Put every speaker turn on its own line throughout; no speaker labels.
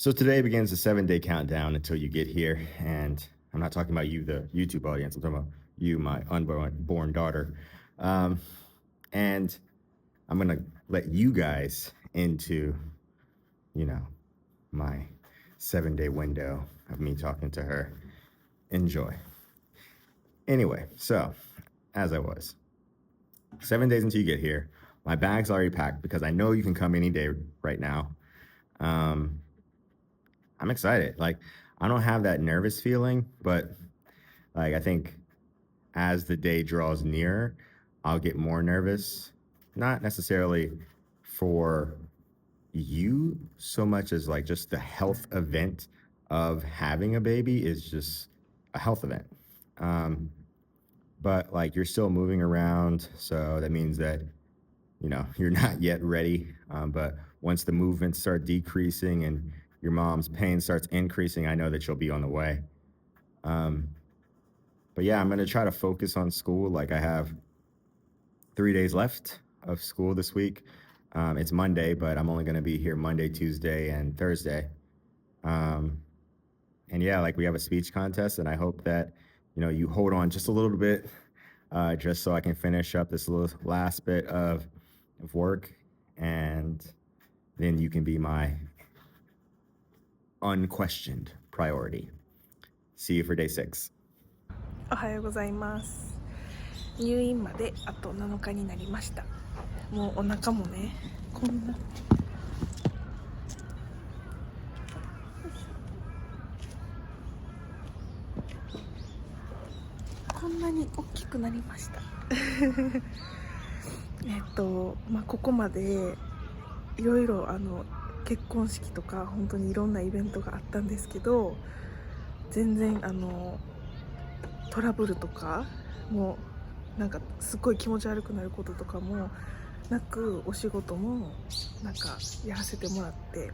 So today begins the 7 day countdown until you get here. And I'm not talking about you, the YouTube audience. I'm talking about you, my unborn daughter. Um, and I'm going to let you guys into, you know, my 7 day window of me talking to her. Enjoy. Anyway, so as I was, 7 days until you get here, my bag's already packed because I know you can come any day right now. Um, I'm excited. Like, I don't have that nervous feeling, but like, I think as the day draws near, I'll get more nervous. Not necessarily for you so much as like just the health event of having a baby is just a health event. Um, but like you're still moving around, so that means that you're not yet ready. But once the movements start decreasing and your mom's pain starts increasing, I know that you'll be on the way. Um, but yeah, I'm gonna try to focus on school. Like I have 3 days left of school this week. It's Monday, but I'm only going to be here Monday, Tuesday, and Thursday. Um, and yeah, like we have a speech contest, and I hope that you hold on just a little bit, just so I can finish up this little last bit of work, and then you can be my unquestioned priority. See you for day 6.
おはようございます。入院まであと7日になりました。もうお腹もね、こんなに大きくなりましたここまでいろいろ結婚式とか本当にいろんなイベントがあったんですけど、全然トラブルとかもうなんかすごい気持ち悪くなることとかもなく、お仕事もなんかやらせてもらって、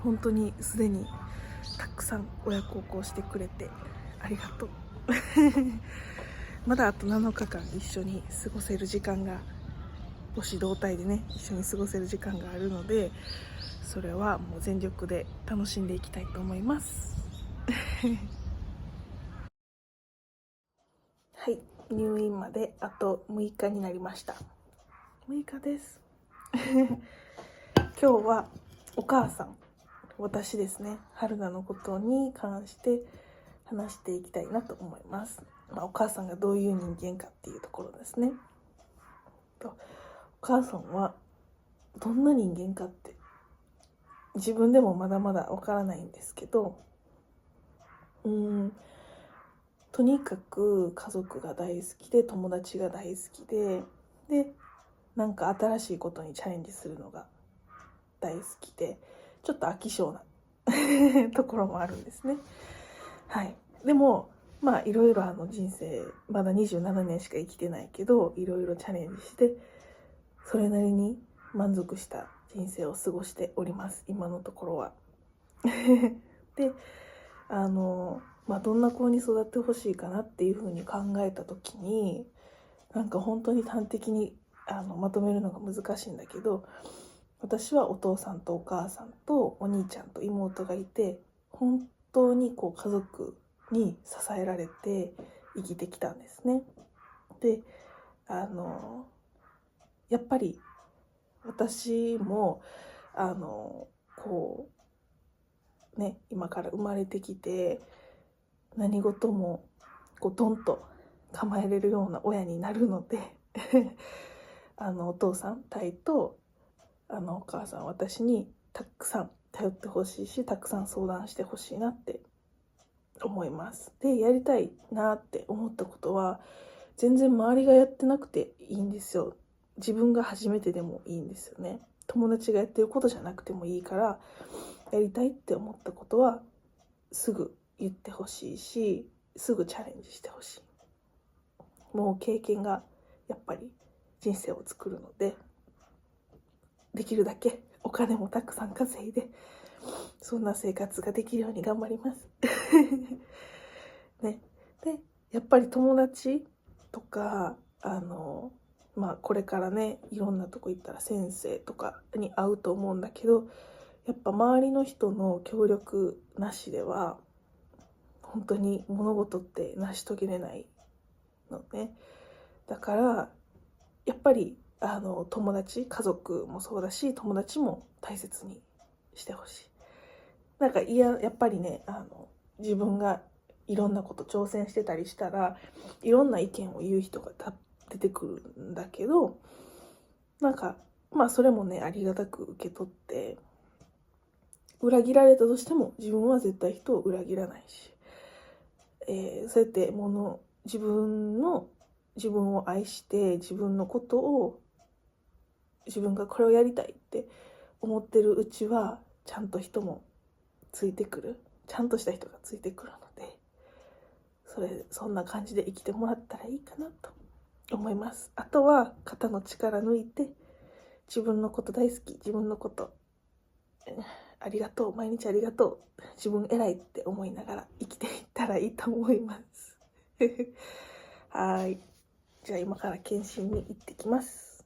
本当にすでにたくさん親孝行してくれてありがとうまだあと7日間一緒に過ごせる時間が、母子同体でね一緒に過ごせる時間があるので、それはもう全力で楽しんでいきたいと思いますはい、入院まであと6日になりました。6日です今日はお母さん、私ですね、春菜のことに関して話していきたいなと思います。お母さんがどういう人間かっていうところですね。お母さんはどんな人間かって自分でもまだまだわからないんですけど、とにかく家族が大好きで、友達が大好きで、なんか新しいことにチャレンジするのが大好きで、ちょっと飽き性なところもあるんですね。はい。でもいろいろ人生まだ27年しか生きてないけど、いろいろチャレンジしてそれなりに満足した人生を過ごしております、今のところはでどんな子に育ってほしいかなっていうふうに考えた時に、なんか本当に端的にまとめるのが難しいんだけど、私はお父さんとお母さんとお兄ちゃんと妹がいて、本当にこう家族に支えられて生きてきたんですね。でやっぱり私もこうね、今から生まれてきて何事もこうドンと構えれるような親になるのでお父さんタイとお母さん、私にたくさん頼ってほしいし、たくさん相談してほしいなって思います。で、やりたいなって思ったことは全然周りがやってなくていいんですよ。自分が初めてでもいいんですよね。友達がやってることじゃなくてもいいから、やりたいって思ったことはすぐ言ってほしいし、すぐチャレンジしてほしい。もう経験がやっぱり人生を作るので、できるだけお金もたくさん稼いで、そんな生活ができるように頑張りますね。で、やっぱり友達とかこれからねいろんなとこ行ったら先生とかに会うと思うんだけど、やっぱ周りの人の協力なしでは本当に物事って成し遂げれないのね。だからやっぱり友達、家族もそうだし、友達も大切にしてほしい。なんかやっぱりね、自分がいろんなこと挑戦してたりしたらいろんな意見を言う人が出てくるんだけど、なんかまあそれもね、ありがたく受け取って、裏切られたとしても自分は絶対人を裏切らないし、そうやって自分を愛して自分のことを、自分がこれをやりたいって思ってるうちはちゃんと人もついてくる、ちゃんとした人がついてくるので、そんな感じで生きてもらったらいいかなと思います。あとは肩の力抜いて、自分のこと大好き、自分のことありがとう、毎日ありがとう、自分偉いって思いながら生きていったらいいと思いますはい、じゃあ今から検診に行ってきます。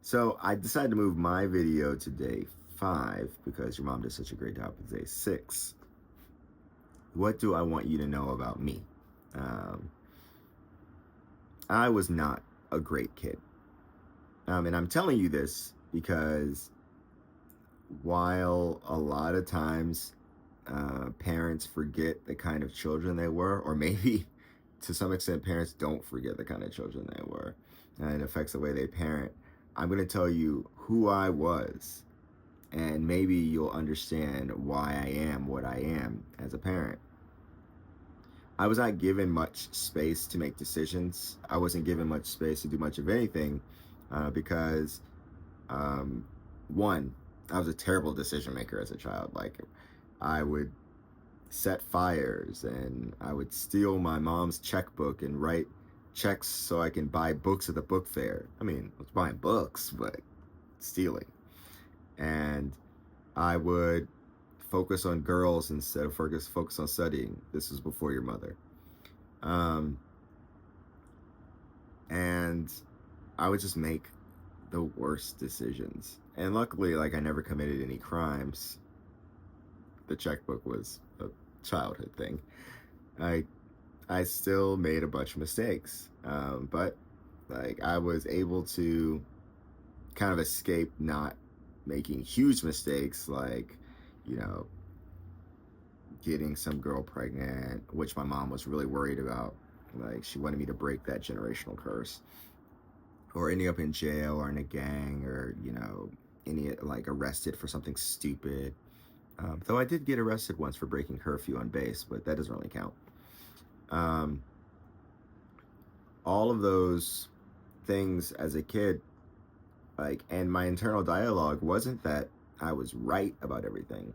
So I decided to move my video to day 5 because your mom did such a great job with day 6. What do I want you to know about me? I was not a great kid. And I'm telling you this because while a lot of times parents forget the kind of children they were, or maybe to some extent parents don't forget the kind of children they were, and it affects the way they parent, I'm going to tell you who I was, and maybe you'll understand why I am what I am as a parent. I was not given much space to make decisions. I wasn't given much space to do much of anything because, one, I was a terrible decision maker as a child. Like, I would set fires and I would steal my mom's checkbook and write checks so I can buy books at the book fair. I mean, I was buying books, but stealing. And I would focus on girls instead of focus on studying. This was before your mother. And I would just make the worst decisions. And luckily, like, I never committed any crimes. The checkbook was a childhood thing. I still made a bunch of mistakes, but like I was able to kind of escape not making huge mistakes, like, you know, getting some girl pregnant, which my mom was really worried about. Like, she wanted me to break that generational curse, or ending up in jail or in a gang, or, you know, like arrested for something stupid. Though I did get arrested once for breaking curfew on base, but that doesn't really count. All of those things as a kid, like, and my internal dialogue wasn't that I was right about everything.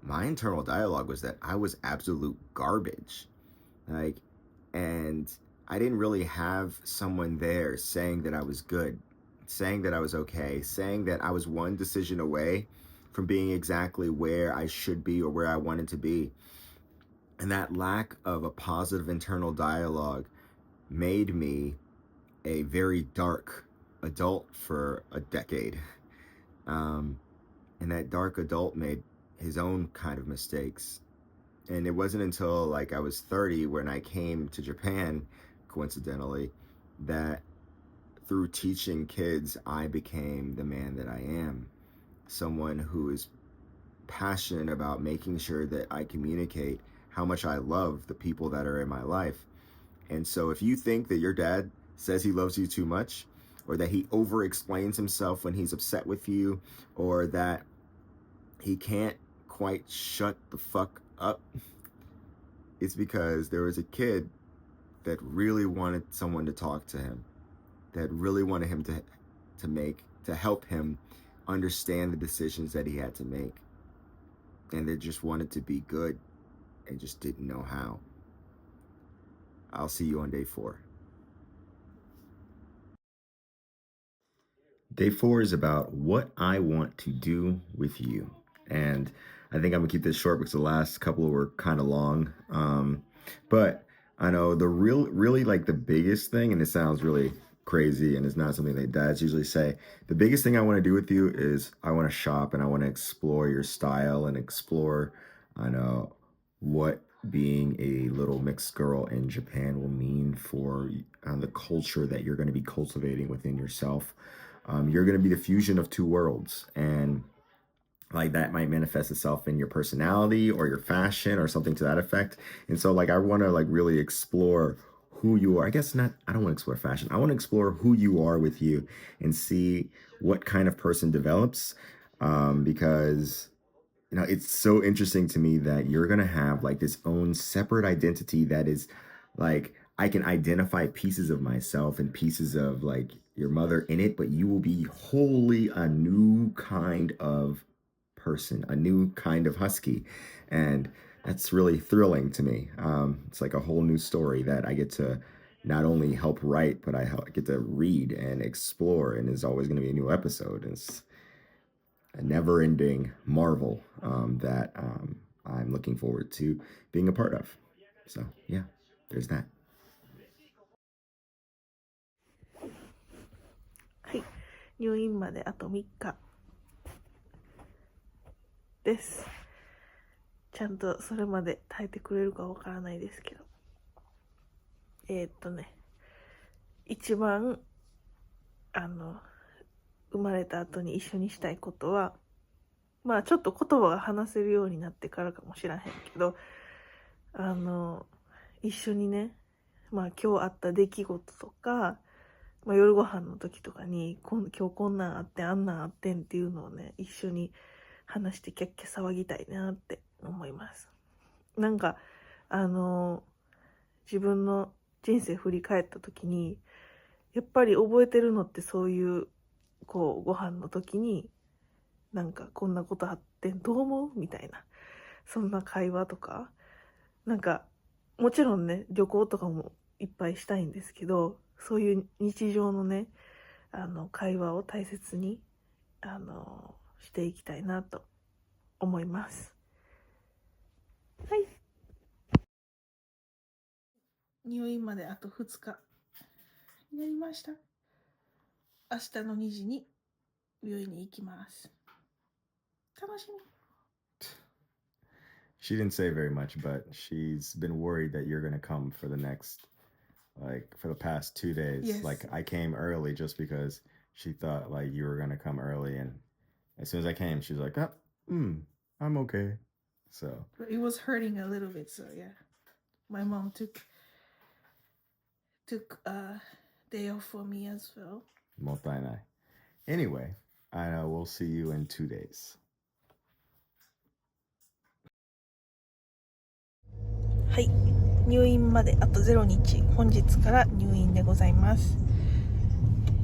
My internal dialogue was that I was absolute garbage. Like, and I didn't really have someone there saying that I was good, saying that I was okay, saying that I was one decision away from being exactly where I should be or where I wanted to be. And that lack of a positive internal dialogue made me a very dark adult for a decade. And that dark adult made his own kind of mistakes. And it wasn't until like I was 30 when I came to Japan, coincidentally, that through teaching kids, I became the man that I am. Someone who is passionate about making sure that I communicate how much I love the people that are in my life. And so if you think that your dad says he loves you too much, or that he over explains himself when he's upset with you, or that he can't quite shut the fuck up, it's because there was a kid that really wanted someone to talk to him, that really wanted him to help him understand the decisions that he had to make. And they just wanted to be good and just didn't know how. I'll see you on day 4. Day 4 is about what I want to do with you. And I think I'm gonna keep this short because the last couple were kind of long. But I know really like the biggest thing, and it sounds really crazy and it's not something that dads usually say. The biggest thing I want to do with you is I want to shop and I want to explore your style and explore, I know, what being a little mixed girl in Japan will mean for the culture that you're going to be cultivating within yourself. You're going to be the fusion of two worlds, and like that might manifest itself in your personality or your fashion or something to that effect. And so like I want to like really explore who you are. I guess not, I don't want to explore fashion. I want to explore who you are with you and see what kind of person develops. Because you know, it's so interesting to me that you're gonna have like this own separate identity that is like I can identify pieces of myself and pieces of like your mother in it, but you will be wholly a new kind of person, a new kind of husky. And that's really thrilling to me. It's like a whole new story that I get to not only help write, but get to read and explore. And there's always going to be a new episode. It's a never ending marvel that I'm looking forward to being a part of. So, yeah, there's that.
はい、入院まであと3日です。ちゃんとそれまで耐えてくれるかわからないですけど、一番生まれた後に一緒にしたいことは、まあちょっと言葉が話せるようになってからかもしらへんけど、一緒にね、まあ今日あった出来事とか、まあ、夜ご飯の時とかに今日こんなんあってんあんなんあってんっていうのをね、一緒に話してキャッキャ騒ぎたいなって思います。なんか自分の人生振り返った時にやっぱり覚えてるのってそういうこうご飯の時になんかこんなことあってんどう思うみたいな、そんな会話とか、なんかもちろんね旅行とかもいっぱいしたいんですけど、そういう日常のね会話を大切にしていきたいなと思います。はい。入院まであと2日になりました。明日の2時に病院に行きます。楽しみ。
She didn't say very much, but she's been worried that you're gonna come for the next, like for the past 2 days.
Yes.
Like I came early just because she thought like you were gonna come early, and as soon as I came, she was like, "Oh, I'm okay." So
But it was hurting a little bit, so yeah. My mom took a day off for me as well.
もったいない. Anyway, I know we'll see you in 2 days.
はい、入院まであと0日、本日から入院でございます。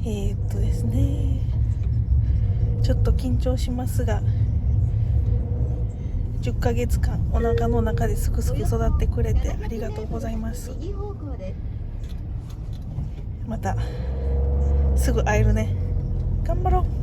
ですね、ちょっと緊張しますが、10ヶ月間お腹の中ですくすく育ってくれてありがとうございます。またすぐ会えるね。頑張ろう。